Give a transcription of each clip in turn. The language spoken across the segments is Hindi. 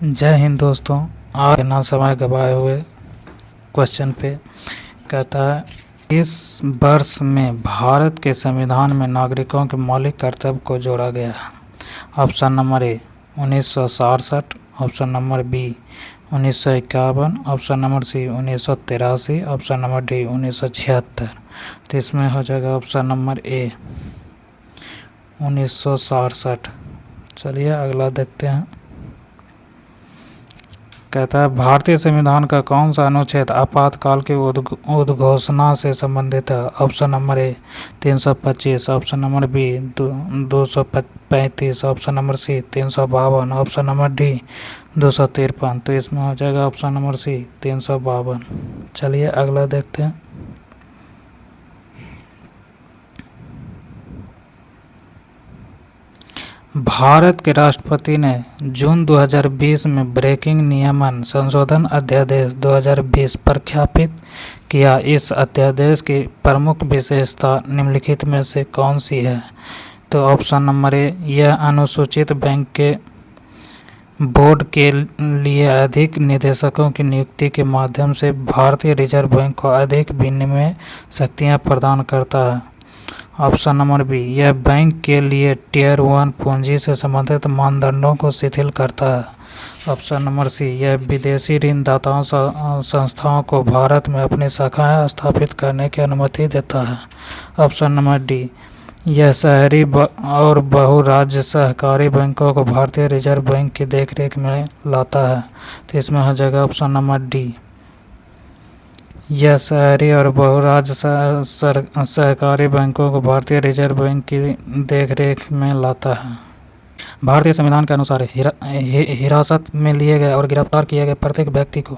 जय हिंद दोस्तों। आज ना समय गवाए हुए क्वेश्चन पे कहता है, इस वर्ष में भारत के संविधान में नागरिकों के मौलिक कर्तव्य को जोड़ा गया है। Option number A 1967, option number B 1951, option number C 1983, option number D 1976। तो इसमें हो जाएगा ऑप्शन नंबर ए 1967। चलिए अगला देखते हैं। कहता है, भारतीय संविधान का कौन सा अनुच्छेद आपातकाल की उद्घोषणा से संबंधित है। Option number A 325, option number B 235, option number C 352, option number D 253। तो इसमें हो जाएगा ऑप्शन नंबर सी 352। चलिए अगला देखते हैं। भारत के राष्ट्रपति ने जून 2020 में ब्रेकिंग नियमन संशोधन अध्यादेश 2020 प्रख्यापित किया। इस अध्यादेश की प्रमुख विशेषता निम्नलिखित में से कौन सी है। तो ऑप्शन नंबर ए, यह अनुसूचित बैंक के बोर्ड के लिए अधिक निदेशकों की नियुक्ति के माध्यम से भारतीय रिजर्व बैंक को अधिक विनिमय शक्तियां प्रदान करता है। ऑप्शन नंबर बी, यह बैंक के लिए टियर 1 पूंजी से संबंधित मानदंडों को शिथिल करता है। ऑप्शन नंबर सी, यह विदेशी ऋणदाताओं संस्थाओं को भारत में अपनी शाखाएं स्थापित करने की अनुमति देता है। ऑप्शन नंबर डी, यह शहरी और बहुराज्य सहकारी बैंकों को भारतीय रिजर्व बैंक की देखरेख में लाता है। तो इसमें हो जाएगा ऑप्शन नंबर डी, यह शहरी और बहुराज्य सहकारी बैंकों को भारतीय रिजर्व बैंक की देखरेख में लाता है। भारतीय संविधान के अनुसार हिरासत में लिए गए और गिरफ्तार किए गए प्रत्येक व्यक्ति को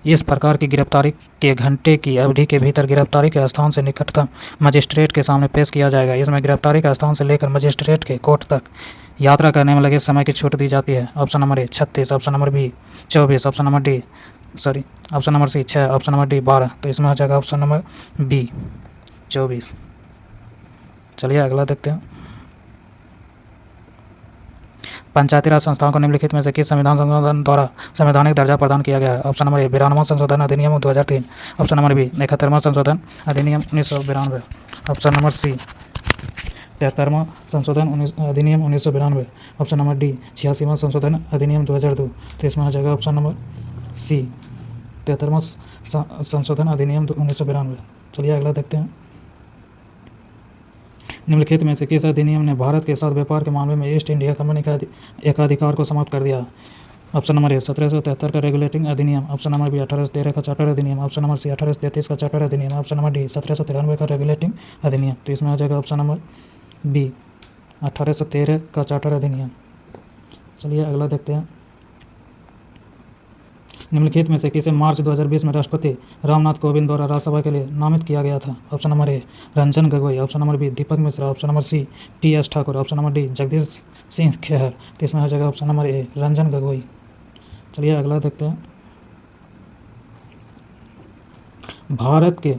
इस प्रकार की गिरफ्तारी के घंटे की अवधि के भीतर गिरफ्तारी के स्थान से निकटतम मजिस्ट्रेट के सामने पेश किया जाएगा। इसमें गिरफ्तारी का स्थान से लेकर मजिस्ट्रेट के कोर्ट तक यात्रा करने में लगे समय की छूट दी जाती है। Option number A 36, option number B 24, option number C 6, option number D 12। तो इसमें हो जाएगा ऑप्शन नंबर बी 24। चलिए अगला देखते हैं। पंचायती राज संस्थाओं को निम्नलिखित में से किस संविधान संशोधन द्वारा संवैधानिक दर्जा प्रदान किया गया है। ऑप्शन नंबर ए 92वां संशोधन अधिनियम 2003, ऑप्शन नंबर बी 71वां संशोधन अधिनियम 1992, ऑप्शन नंबर सी 73वां संशोधन अधिनियम 1992, ऑप्शन नंबर डी 86वां संशोधन अधिनियम 2002। तो इसमें हो जाएगा ऑप्शन नंबर सी 73वां संशोधन अधिनियम 1992। चलिए अगला देखते हैं। निम्नलिखित में से किस अधिनियम ने भारत के साथ व्यापार के मामले में ईस्ट इंडिया कंपनी का एकाधिकार को समाप्त कर दिया। ऑप्शन नंबर ए 1773 का रेगुलेटिंग अधिनियम, ऑप्शन नंबर बी 1813 का चार्टर अधिनियम, ऑप्शन नंबर सी 1833 का चार्टर अधिनियम, ऑप्शन नंबर डी 1793 का रेगुलेटिंग अधिनियम। तो इसमें हो जाएगा ऑप्शन नंबर बी 1813 का चार्टर अधिनियम। चलिए अगला देखते हैं। निम्नलिखित में से किसे मार्च 2020 में राष्ट्रपति रामनाथ कोविंद द्वारा राज्यसभा के लिए नामित किया गया था। Option number A Ranjan Gogoi, option number B Deepak Mishra, option number C T S. Thakur, option number D Jagdish Singh Khehar. तो इसमें हो जाएगा option number A Ranjan Gogoi. चलिए अगला देखते हैं। भारत के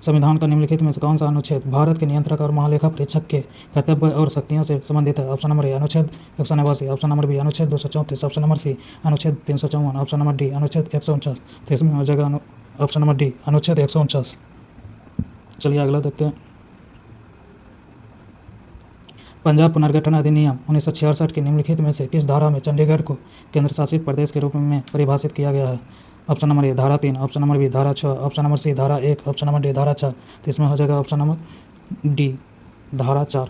संविधान का निम्नलिखित में से कौन सा अनुच्छेद भारत के नियंत्रक और महालेखा परीक्षक के कर्तव्य और शक्तियों से संबंधित है। ऑप्शन नंबर ए अनुच्छेद 189, ऑप्शन नंबर बी अनुच्छेद 234, ऑप्शन नंबर सी अनुच्छेद 354, ऑप्शन नंबर डी अनुच्छेद 149। तो इसमें हो जाएगा ऑप्शन नंबर डी अनुच्छेद 149। चलिए अगला देखते हैं। पंजाब पुनर्गठन अधिनियम 1966 की निम्नलिखित में से किस धारा में चंडीगढ़ को केंद्र शासित प्रदेश के रूप में परिभाषित किया गया है। ऑप्शन नंबर ए धारा 3, ऑप्शन नंबर बी धारा 6, ऑप्शन नंबर सी धारा 1, ऑप्शन नंबर डी धारा 4। तो इसमें हो जाएगा ऑप्शन नंबर डी धारा 4।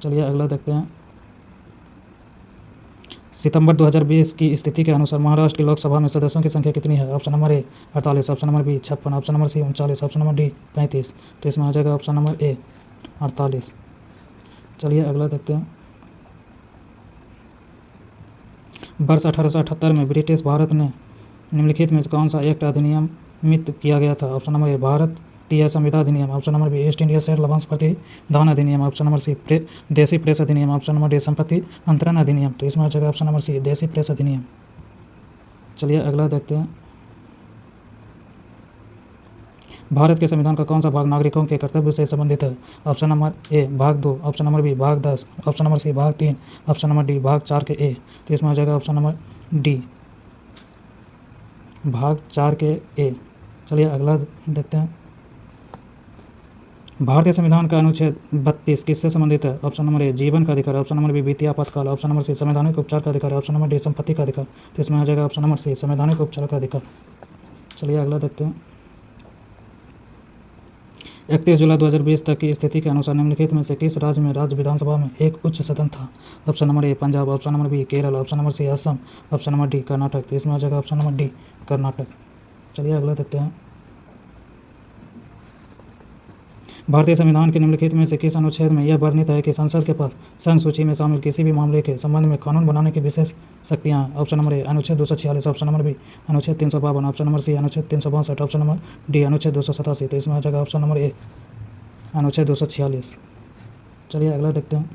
चलिए अगला देखते हैं। सितंबर 2020 की स्थिति के अनुसार महाराष्ट्र की लोकसभा में सदस्यों की संख्या कितनी है। Option number A 48, option number B 56, option number C 39, option number D 35। तो इसमें हो जाएगा ऑप्शन नंबर ए 48। चलिए अगला देखते हैं। वर्ष 1878 में ब्रिटिश भारत ने निम्नलिखित में कौन सा एक्ट अधिनियमित किया गया था। ऑप्शन नंबर ए भारतीय संविदा अधिनियम, option number B East India share लभांश प्रतिदान अधिनियम, ऑप्शन नंबर सी देसी प्रेस अधिनियम, ऑप्शन नंबर डी संपत्ति अंतरण अधिनियम। तो इसमें हो जाएगा ऑप्शन नंबर सी देसी प्रेस अधिनियम। चलिए अगला देखते हैं। भारत के संविधान का कौन सा भाग नागरिकों के कर्तव्य से संबंधित है? ऑप्शन नंबर ए भाग 2, ऑप्शन नंबर बी भाग 10, ऑप्शन नंबर सी भाग 3, ऑप्शन नंबर डी भाग 4 के ए। तो इसमें आ जाएगा ऑप्शन नंबर डी भाग 4 के ए। चलिए अगला देखते हैं। भारतीय संविधान का अनुच्छेद 32 किससे संबंधित है? ऑप्शन नंबर ए जीवन का अधिकार, ऑप्शन नंबर बी वित्तीय आपातकाल, ऑप्शन नंबर सी संवैधानिक उपचार का अधिकार, ऑप्शन नंबर डी संपत्ति का अधिकार। तो इसमें आ जाएगा ऑप्शन नंबर सी संवैधानिक उपचार का अधिकार। चलिए अगला देखते हैं। 31 जुलाई 2020 तक की स्थिति के अनुसार निम्नलिखित में से किस राज्य में राज्य विधानसभा में एक उच्च सदन था? Option number A Punjab, option number B Kerala, option number C Assam, option number D Karnataka. तो इसमें आ जाएगा ऑप्शन नंबर डी कर्नाटक। चलिए अगला देखते हैं। भारतीय संविधान के निम्नलिखित में से किस अनुच्छेद में यह वर्णित है कि संसद के पास संघ सूची में शामिल किसी भी मामले के संबंध में कानून बनाने की विशेष शक्तियाँ हैं? ऑप्शन नंबर ए अनुच्छेद 246, ऑप्शन नंबर बी अनुच्छेद 352, ऑप्शन नंबर सी अनुच्छेद 362, ऑप्शन नंबर डी अनुच्छेद 287। तो इसमें आ जाएगा ऑप्शन नंबर ए अनुच्छेद 246। चलिए अगला देखते हैं।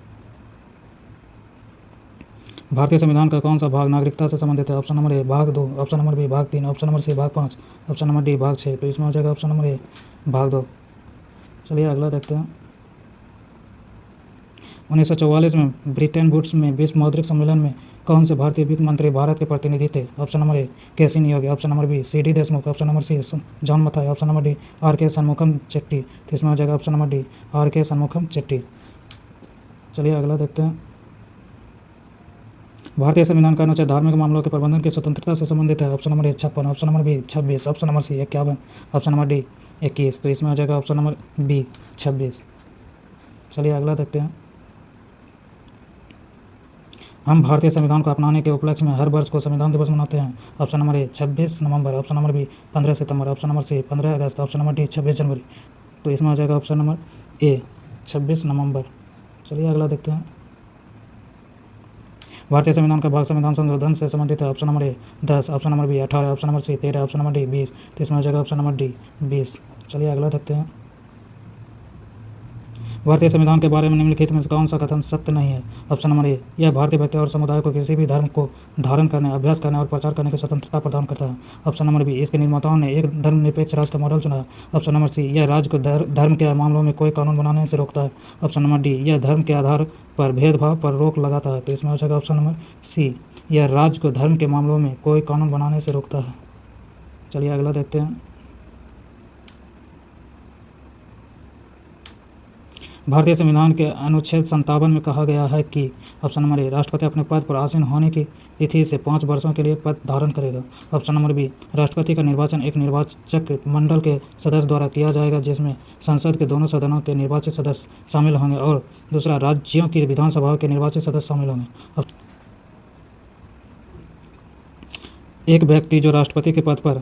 भारतीय संविधान का कौन सा भाग नागरिकता से संबंधित है? ऑप्शन नंबर ए भाग 2, ऑप्शन नंबर बी भाग 3, ऑप्शन नंबर सी भाग 5, ऑप्शन नंबर डी भाग 6। तो इसमें आ जाएगा ऑप्शन नंबर ए भाग 2। चलिए अगला देखते हैं। 1944 में ब्रिटेन वुड्स में विश्व मौद्रिक सम्मेलन में कौन से भारतीय वित्त मंत्री भारत के प्रतिनिधि थे? Option number A K C Neogy, option number B C D Deshmukh, option number C John Mathai, option number D R K Shanmukham Chetty. तो इसमें आ जाएगा option number D R K Shanmukham Chetty. चलिए अगला देखते हैं। भारतीय संविधान का अनुच्छेद धार्मिक मामलों के प्रबंधन की स्वतंत्रता से संबंधित है? Option number A 56, option number B 26, option number C 51, option number D 21। तो इसमें आ जाएगा ऑप्शन नंबर बी 26। चलिए अगला देखते हैं। हम भारतीय संविधान को अपनाने के उपलक्ष्य में हर वर्ष को संविधान दिवस मनाते हैं। ऑप्शन नंबर ए 26 नवंबर, ऑप्शन नंबर बी 15 सितंबर, ऑप्शन नंबर सी 15 अगस्त, ऑप्शन नंबर डी 26 जनवरी। तो इसमें आ जाएगा ऑप्शन नंबर ए 26 नवंबर। चलिए अगला देखते हैं। भारतीय संविधान का भाग संविधान संशोधन से संबंधित है? Option number A 10, option number B 18, option number C 13, option number D 20। तो इसमें आ जाएगा ऑप्शन नंबर डी 20। चलिए अगला देखते हैं। भारतीय संविधान के बारे में निम्नलिखित में कौन सा कथन सत्य नहीं है? ऑप्शन नंबर ए यह भारतीय व्यक्ति और समुदाय को किसी भी धर्म को धारण करने, अभ्यास करने और प्रचार करने की स्वतंत्रता प्रदान करता है। ऑप्शन नंबर बी इसके निर्माताओं ने एक धर्मनिरपेक्ष राज्य का मॉडल चुना है। ऑप्शन नंबर सी यह राज्य को धर्म के मामलों में कोई कानून बनाने से रोकता है। ऑप्शन नंबर डी यह धर्म के आधार पर भेदभाव पर रोक लगाता है। तो इसमें हो जाएगा ऑप्शन नंबर सी यह राज्य को धर्म के मामलों में कोई कानून बनाने से रोकता है। चलिए अगला देखते हैं। भारतीय संविधान के अनुच्छेद 57 में कहा गया है कि ऑप्शन नंबर ए राष्ट्रपति अपने पद पर आसीन होने की तिथि से 5 वर्षों के लिए पद धारण करेगा। ऑप्शन नंबर बी राष्ट्रपति का निर्वाचन एक निर्वाचक मंडल के सदस्य द्वारा किया जाएगा जिसमें संसद के दोनों सदनों के निर्वाचित सदस्य शामिल होंगे और दूसरा राज्यों की विधानसभाओं के निर्वाचित सदस्य शामिल होंगे। एक व्यक्ति जो राष्ट्रपति के पद पर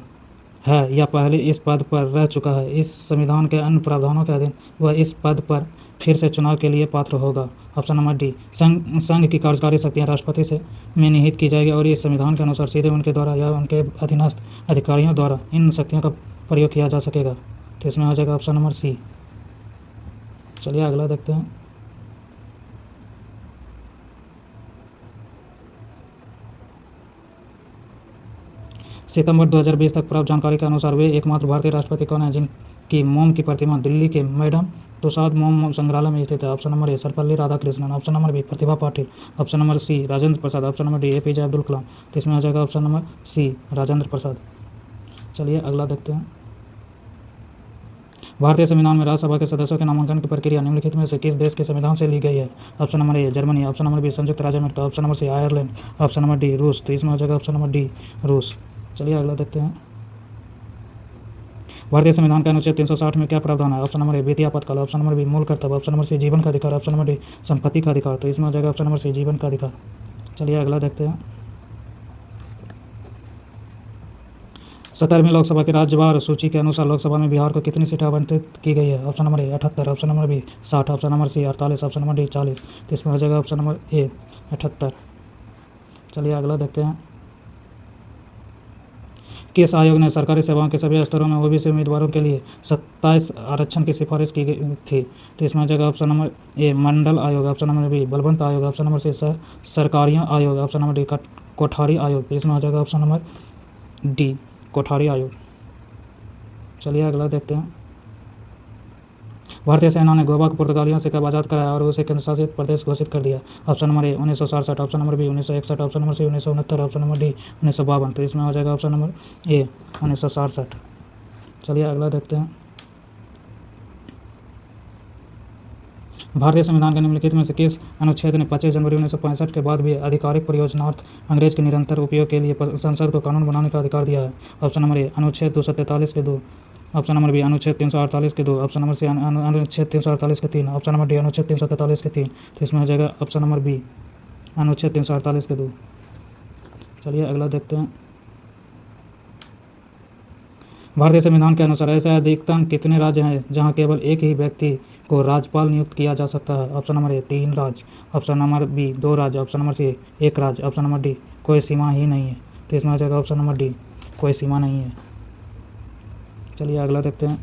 है या पहले इस पद पर रह चुका है, इस संविधान के अन्य प्रावधानों के अधीन वह इस पद पर फिर से चुनाव के लिए पात्र होगा। ऑप्शन नंबर डी संघ की कार्यकारी शक्तियां राष्ट्रपति से में निहित की जाएगी और इस संविधान के अनुसार सीधे उनके द्वारा या उनके अधीनस्थ अधिकारियों द्वारा इन शक्तियों का प्रयोग किया जा सकेगा। तो इसमें आ जाएगा ऑप्शन नंबर सी। चलिए अगला देखते हैं। सितंबर 2020 तक प्राप्त जानकारी के अनुसार वे एकमात्र भारतीय राष्ट्रपति कौन है जिनकी मोम की प्रतिमा दिल्ली के मैडम तुषाद मोम संग्रहालय में स्थित है? Option number A Sarvepalli Radhakrishnan, option number B Pratibha Patil, option number C Rajendra Prasad, option number D APJ Abdul Kalam. तो इसमें आ जाएगा option number C Rajendra Prasad. चलिए अगला देखते हैं। भारतीय संविधान में राज्यसभा के सदस्यों के नामांकन की प्रक्रिया निम्नलिखित में से किस देश के संविधान से ली गई है? Option number A Germany, option number B संयुक्त राज्य America, option number C Ireland, option number D रूस। तो इसमें आ जाएगा ऑप्शन नंबर डी रूस। चलिए अगला देखते हैं। भारतीय संविधान के अनुच्छेद 360 में क्या प्रावधान है? ऑप्शन नंबर ए वित्तीय आपातकाल, ऑप्शन नंबर बी मूल कर्तव्य, ऑप्शन नंबर सी जीवन का अधिकार, ऑप्शन नंबर डी संपत्ति का अधिकार। तो इसमें आ जाएगा ऑप्शन नंबर सी जीवन का अधिकार। चलिए अगला देखते हैं। 17वीं लोकसभा की राज्यवार सूची के अनुसार लोकसभा में बिहार को कितनी सीटें आवंटित की गई है? Option number A 78, option number B 60, option number C 48, option number D 40। तो इसमें हो जाएगा ऑप्शन नंबर ए 78। चलिए अगला देखते हैं। किस आयोग ने सरकारी सेवाओं के सभी स्तरों में ओबीसी उम्मीदवारों के लिए 27 आरक्षण की सिफारिश की गई थी? तो इसमें आ जाएगा ऑप्शन नंबर ए मंडल आयोग, ऑप्शन नंबर बी बलवंत आयोग, ऑप्शन नंबर सी सरकारियाँ आयोग, ऑप्शन नंबर डी कोठारी आयोग। तो इसमें आ जाएगा ऑप्शन नंबर डी कोठारी आयोग। चलिए अगला देखते हैं। भारतीय सेना ने गोवा को पुर्तगालियों से कब आज़ाद कराया और उसे केंद्र शासित प्रदेश घोषित कर दिया? Option number A 1967, option number B 1961, option number C 1969, option number D 1952। तो इसमें हो जाएगा ऑप्शन नंबर ए 1967। चलिए अगला देखते हैं। भारतीय संविधान के निम्नलिखित में से किस अनुच्छेद ने 25 जनवरी 1965 के बाद भी आधिकारिक प्रयोजनार्थ अंग्रेज के निरंतर उपयोग के लिए संसद को कानून बनाने का अधिकार दिया है? ऑप्शन नंबर ए अनुच्छेद 243 के 2, ऑप्शन नंबर बी अनुच्छेद 348 के 2, ऑप्शन नंबर सी अनुच्छेद 348 के 3, ऑप्शन नंबर डी अनुच्छेद 343 के 3। तो इसमें हो जाएगा ऑप्शन नंबर बी अनुच्छेद 348 के 2। चलिए अगला देखते हैं। भारतीय संविधान के अनुसार ऐसे अधिकतम कितने राज्य हैं जहां केवल एक ही व्यक्ति को राज्यपाल नियुक्त किया जा सकता है? ऑप्शन नंबर ए 3 राज्य, ऑप्शन नंबर बी 2 राज्य, ऑप्शन नंबर सी 1 राज्य, ऑप्शन नंबर डी कोई सीमा ही नहीं है। तो इसमें हो जाएगा ऑप्शन नंबर डी कोई सीमा नहीं है। चलिए अगला देखते हैं।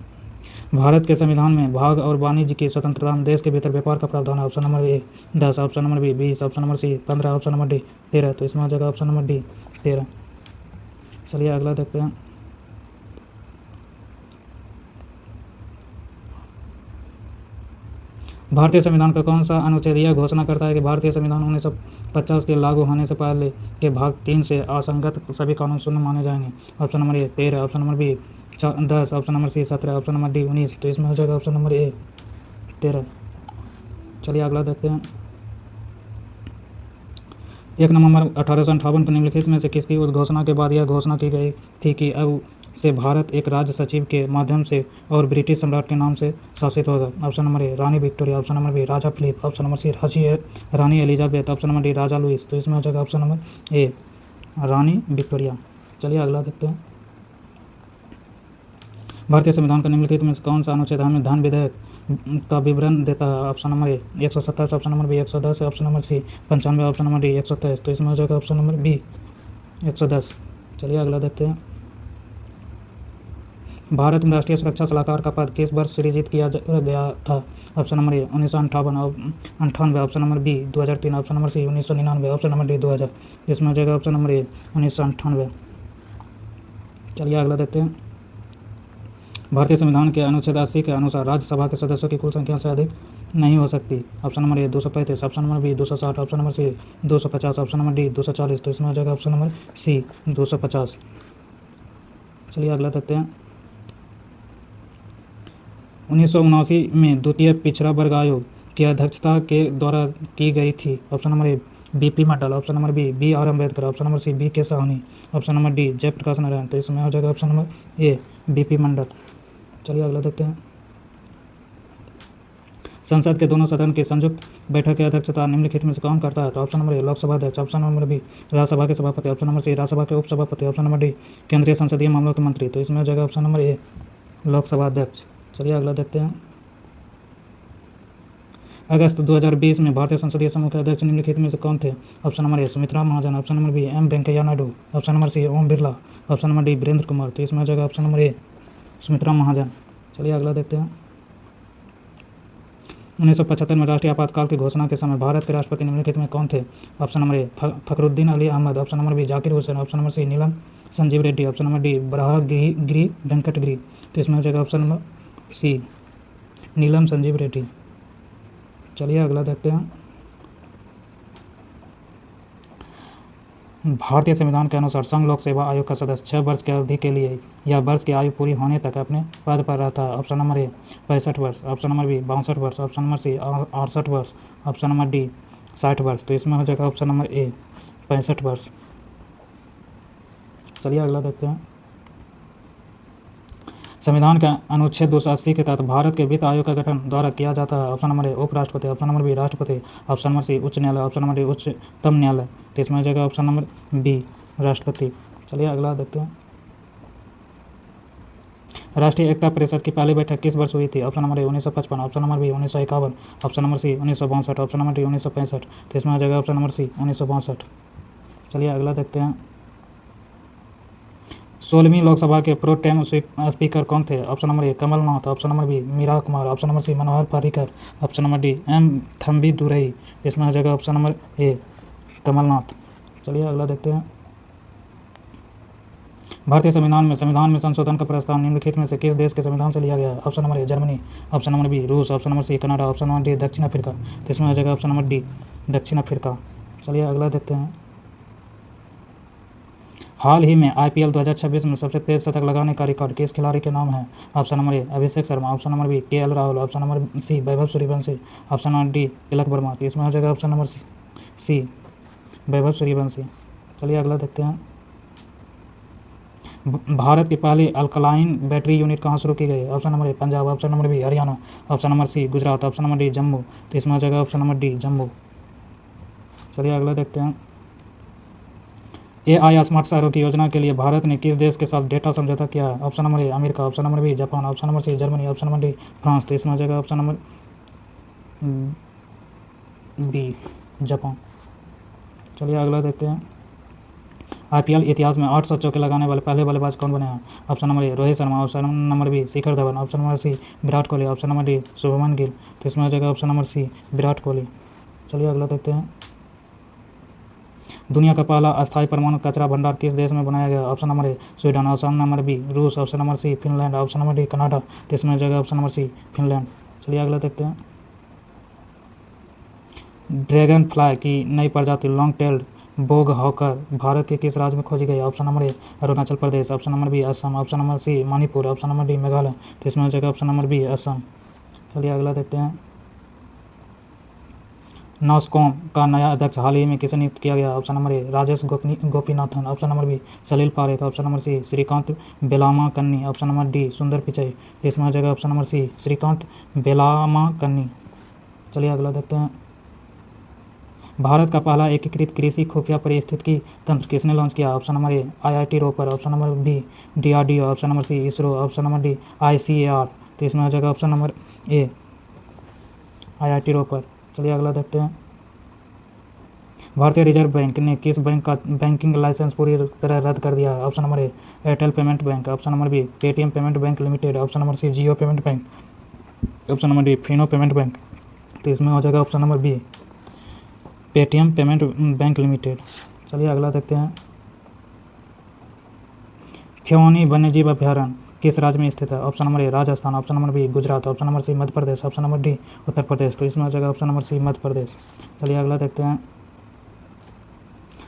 भारत के संविधान में भाग और वाणिज्य की स्वतंत्रता में देश के भीतर व्यापार का प्रावधान है? Option number A 10, option number B 20, option number C 15, option number D 13। तो इसमें हो जाएगा ऑप्शन नंबर डी 13। चलिए अगला देखते हैं। भारतीय संविधान का कौन सा अनुच्छेद यह घोषणा करता है कि भारतीय संविधान 1950 के लागू होने से पहले के भाग 3 से असंगत सभी कानून शून्य माने जाएंगे? Option number A 13, option number B 10, option number C 17, option number D 19। तो इसमें हो जाएगा ऑप्शन नंबर ए 13। चलिए अगला देखते हैं। 1 नवंबर 1858 को निम्नलिखित में से किसकी उद्घोषणा के बाद यह घोषणा की गई थी कि अब से भारत एक राज्य सचिव के माध्यम से और ब्रिटिश सम्राट के नाम से शासित होगा? ऑप्शन नंबर ए रानी विक्टोरिया, ऑप्शन नंबर बी राजा फिलिप, ऑप्शन नंबर सी रानी एलिजाबेथ, ऑप्शन नंबर डी राजा लुइस। तो इसमें हो जाएगा ऑप्शन नंबर ए रानी विक्टोरिया। चलिए अगला देखते हैं। भारतीय संविधान का निम्नलिखित में से कौन सा अनुच्छेद हमें धन विधेयक का विवरण देता है? Option number A 127, option number B 110, option number C 95, option number D 123। तो इसमें हो जाएगा ऑप्शन नंबर बी 110। चलिए अगला देखते हैं। भारत में राष्ट्रीय सुरक्षा सलाहकार का पद किस वर्ष सृजित किया गया था? Option number A 1958, option number B 2003, option number C 1999, option number D 2000। इसमें हो जाएगा ऑप्शन नंबर ए 1998। चलिए अगला देखते हैं। भारतीय संविधान के अनुच्छेद 80 के अनुसार राज्यसभा के सदस्यों की कुल संख्या से अधिक नहीं हो सकती? Option number A 235, option number B 260, option number C 250, option number D 240। तो इसमें हो जाएगा ऑप्शन नंबर सी 250। चलिए अगला देखते हैं। 1979 में द्वितीय पिछड़ा वर्ग आयोग की अध्यक्षता के द्वारा की गई थी? Option number A BP Mandal, option number B R Ambedkar, option number C B K Sahni, option number D Jayaprakash Narayan. तो इसमें हो जाएगा option number A BP Mandal. चलिए अगला देखते हैं। संसद के दोनों सदन की संयुक्त बैठक की अध्यक्षता निम्नलिखित में से कौन करता है? तो ऑप्शन नंबर ए लोकसभा अध्यक्ष, ऑप्शन नंबर बी राज्यसभा के सभापति, ऑप्शन नंबर सी राज्यसभा के उपसभापति, ऑप्शन नंबर डी केंद्रीय संसदीय मामलों के मंत्री। तो इसमें हो जाएगा ऑप्शन नंबर ए लोकसभा अध्यक्ष। चलिए अगला देखते हैं। अगस्त 2020 में भारतीय संसदीय समूह के अध्यक्ष निम्नलिखित में से कौन थे? Option number A Sumitra Mahajan, option number B M Venkaiah Naidu, option number C Om Birla, option number D Virendra Kumar. तो इसमें हो जाएगा option number A Sumitra Mahajan. चलिए अगला देखते हैं। 1975 में राष्ट्रीय आपातकाल की घोषणा के समय भारत के राष्ट्रपति निम्नलिखित में कौन थे? Option number A Fakhruddin Ali Ahmed, option number B Zakir Hussain, option number C Neelam Sanjiva Reddy, option number D Varahagiri Venkatagiri. तो इसमें हो जाएगा option number C Neelam Sanjiva Reddy. चलिए अगला देखते हैं। भारतीय संविधान के अनुसार संघ लोक सेवा आयोग का सदस्य 6 वर्ष की अवधि के लिए या वर्ष की आयु पूरी होने तक अपने पद पर रहता है? ऑप्शन नंबर ए 65 वर्ष, ऑप्शन नंबर बी 62 वर्ष, ऑप्शन नंबर सी 68 वर्ष, ऑप्शन नंबर डी 60 वर्ष। तो इसमें हो जाएगा ऑप्शन नंबर ए 65 वर्ष। चलिए अगला देखते हैं। संविधान के अनुच्छेद 280 के तहत भारत के वित्त आयोग का गठन द्वारा किया जाता है? ऑप्शन नंबर ए उपराष्ट्रपति, ऑप्शन नंबर बी राष्ट्रपति, ऑप्शन नंबर सी उच्च न्यायालय, ऑप्शन नंबर डी उच्चतम न्यायालय। तो इसमें हो जाएगा ऑप्शन नंबर बी राष्ट्रपति। चलिए अगला देखते हैं। राष्ट्रीय एकता परिषद की पहली बैठक किस वर्ष हुई थी? Option number A 1955, option number B 1951, option number C 1962, option number D 1965। तो इसमें हो जाएगा ऑप्शन नंबर सी 1962। चलिए अगला देखते हैं। 16वीं लोकसभा के प्रो टेम स्पीकर कौन थे? Option number A Kamal Nath, option number B Meira Kumar, option number C Manohar Parrikar, option number D M Thambi Durai. इसमें हो जाएगा ऑप्शन नंबर ए कमलनाथ। चलिए अगला देखते हैं। भारतीय संविधान में संशोधन का प्रस्ताव निम्नलिखित में से किस देश के संविधान से लिया गया है? Option number A Germany, option number B रूस, option number C Canada, option number D दक्षिण अफ्रीका। तो इसमें आ जाएगा ऑप्शन नंबर डी दक्षिण अफ्रीका। चलिए अगला देखते हैं। हाल ही में IPL 2026 में सबसे तेज शतक लगाने का रिकॉर्ड किस खिलाड़ी के नाम है? Option number A Abhishek Sharma, option number B KL Rahul, option number C Vaibhav Suryavanshi, option number D Tilak Varma. तो इसमें आ जाएगा option number C Vaibhav Suryavanshi. चलिए अगला देखते हैं। भारत की पहली अल्कलाइन बैटरी यूनिट कहाँ शुरू की गई? Option number A Punjab, option number B Haryana, option number C Gujarat, option number D Jammu. तो इसमें आ जाएगा ऑप्शन नंबर डी जम्मू। चलिए अगला देखते हैं। AI स्मार्ट शहरों की योजना के लिए भारत ने किस देश के साथ डेटा समझौता किया है? Option number A America, option number B Japan, option number C Germany, option number D France. तो इसमें आ जाएगा ऑप्शन नंबर बी जापान। चलिए अगला देखते हैं। IPL इतिहास में 800 चौके लगाने वाले पहले बल्लेबाज कौन बने हैं? Option number A Rohit Sharma, option number B Shikhar Dhawan, option number C Virat Kohli, option number D Shubman Gill. तो इसमें आ जाएगा option number C Virat Kohli. चलिए अगला देखते हैं। दुनिया का पहला अस्थायी परमाणु कचरा भंडार किस देश में बनाया गया? Option number A Sweden, option number B रूस, option number C Finland, option number D Canada. तो इसमें आ जाएगा ऑप्शन नंबर सी फिनलैंड। चलिए अगला देखते हैं। ड्रैगन फ्लाई की नई प्रजाति long tailed bog hawker Bharat के किस राज्य में खोजी गई? Option number A Arunachal Pradesh, option number B Assam, option number C Manipur, option number D Meghalaya. तो इसमें आ जाएगा ऑप्शन नंबर बी असम। चलिए अगला देखते हैं। नॉस्कॉम का नया अध्यक्ष हाल ही में किसे नियुक्त किया गया? Option number A Rajesh Gopinathan, option number B Salil Parekh, option number C Srikanth Belamakanni, option number D Sundar Pichai. इसमें आ जाएगा option number C Srikanth Belamakanni. चलिए अगला देखते हैं। भारत का पहला एकीकृत कृषि खुफिया पारिस्थितिकी तंत्र किसने लॉन्च किया? Option number A IIT Ropar, option number B DRDO, option number C ISRO, option number D ICAR। तो इसमें आ जाएगा option number A IIT Ropar. चलिए अगला देखते हैं। भारतीय रिजर्व बैंक ने किस बैंक का बैंकिंग लाइसेंस पूरी तरह रद्द कर दिया है? Option number A Airtel payment bank, option number B Paytm payment bank limited, option number C Jio payment bank, option number D Fino payment bank. तो इसमें हो जाएगा option number B Paytm payment bank limited. चलिए अगला देखते हैं। खियौनी वन्यजीव अभ्यारण्य किस राज्य में स्थित है? Option number A Rajasthan, option number B Gujarat, option number C Madhya Pradesh, option number D Uttar Pradesh. तो इसमें आ जाएगा ऑप्शन नंबर सी मध्य प्रदेश। चलिए अगला देखते हैं।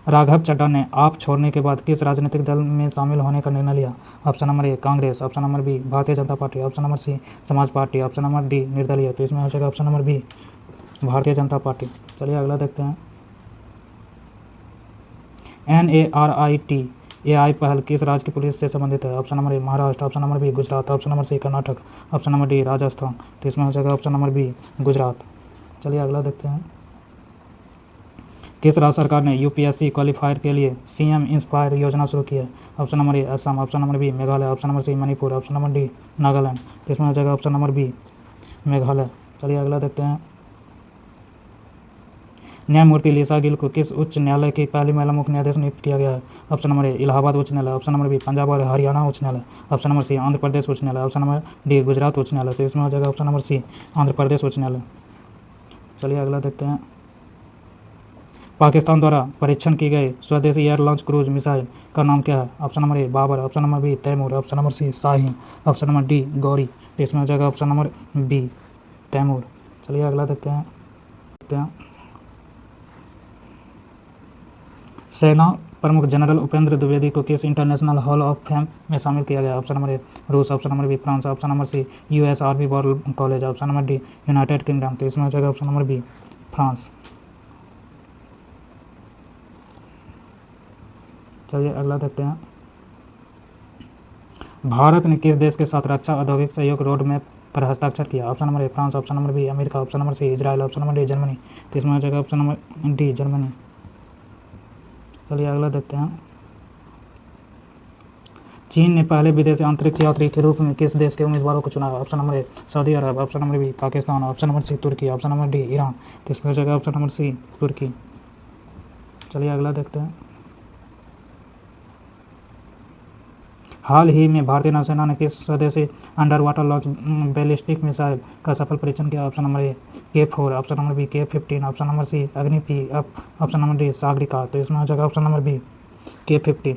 राघव चड्ढा ने आप छोड़ने के बाद किस राजनीतिक दल में शामिल होने का निर्णय लिया? Option number A Congress, option number B Bharatiya Janata party, option number सी समाज पार्टी, ऑप्शन नंबर डी निर्दलीय। तो इसमें आ जाएगा option number B Bharatiya Janata party. चलिए अगला देखते हैं। NARITAI पहल किस राज्य की पुलिस से संबंधित है? Option number A Maharashtra, option number B Gujarat, option number C Karnataka, option number D Rajasthan. तो इसमें हो जाएगा ऑप्शन नंबर बी गुजरात। चलिए अगला देखते हैं। किस राज्य सरकार ने UPSC क्वालिफायर के लिए CM इंस्पायर योजना शुरू की है? Option number A Assam, option number B Meghalaya, option number C Manipur, option number D Nagaland. तो इसमें हो जाएगा ऑप्शन नंबर बी मेघालय। चलिए अगला देखते हैं। न्यायमूर्ति लीसा गिल को किस उच्च न्यायालय की पहली महिला मुख्य न्यायाधीश नियुक्त किया गया है? ऑप्शन नंबर ए इलाहाबाद उच्च न्यायालय, ऑप्शन नंबर बी पंजाब और हरियाणा उच्च न्यायालय, ऑप्शन नंबर सी आंध्र प्रदेश उच्च न्यायालय, ऑप्शन नंबर डी गुजरात उच्च न्यायालय। तो इसमें हो जाएगा ऑप्शन नंबर सी आंध्र प्रदेश उच्च न्यायालय। चलिए अगला देखते हैं। पाकिस्तान द्वारा परीक्षण की गई स्वदेशी एयर लॉन्च क्रूज मिसाइल का नाम क्या है? Option number A Babur, option number B Taimur, option number C Shaheen, option number D Ghauri. तो इसमें हो जाएगा ऑप्शन नंबर बी तैमूर। चलिए अगला देखते हैं। सेना प्रमुख जनरल उपेंद्र द्विवेदी को किस इंटरनेशनल हॉल ऑफ फेम में शामिल किया गया? ऑप्शन नंबर ए रूस, option number B France, option number C US army war college, option number D United Kingdom. तो इसमें हो जाएगा ऑप्शन नंबर बी फ्रांस। चलिए अगला देखते हैं। भारत ने किस देश के साथ रक्षा औद्योगिक सहयोग रोड मैप पर हस्ताक्षर किया? Option number A France, option number B America, option number C Israel, option number D Germany. तो इसमें हो जाएगा ऑप्शन नंबर डी जर्मनी। चलिए अगला देखते हैं। चीन ने पहले विदेशी अंतरिक्ष यात्री के रूप में किस देश के उम्मीदवारों को चुना? ऑप्शन नंबर ए सऊदी अरब, option number B Pakistan, option number C तुर्की, ऑप्शन नंबर डी ईरान। तो इसमें हो जाएगा ऑप्शन नंबर सी तुर्की। चलिए अगला देखते हैं। हाल ही में भारतीय नौसेना ने किस स्वदेशी under water launch ballistic missile का सफल परीक्षण किया? Option number A K4, option number B K15, option number C Agni P, option number D Sagarika. तो इसमें हो जाएगा ऑप्शन नंबर बी K15।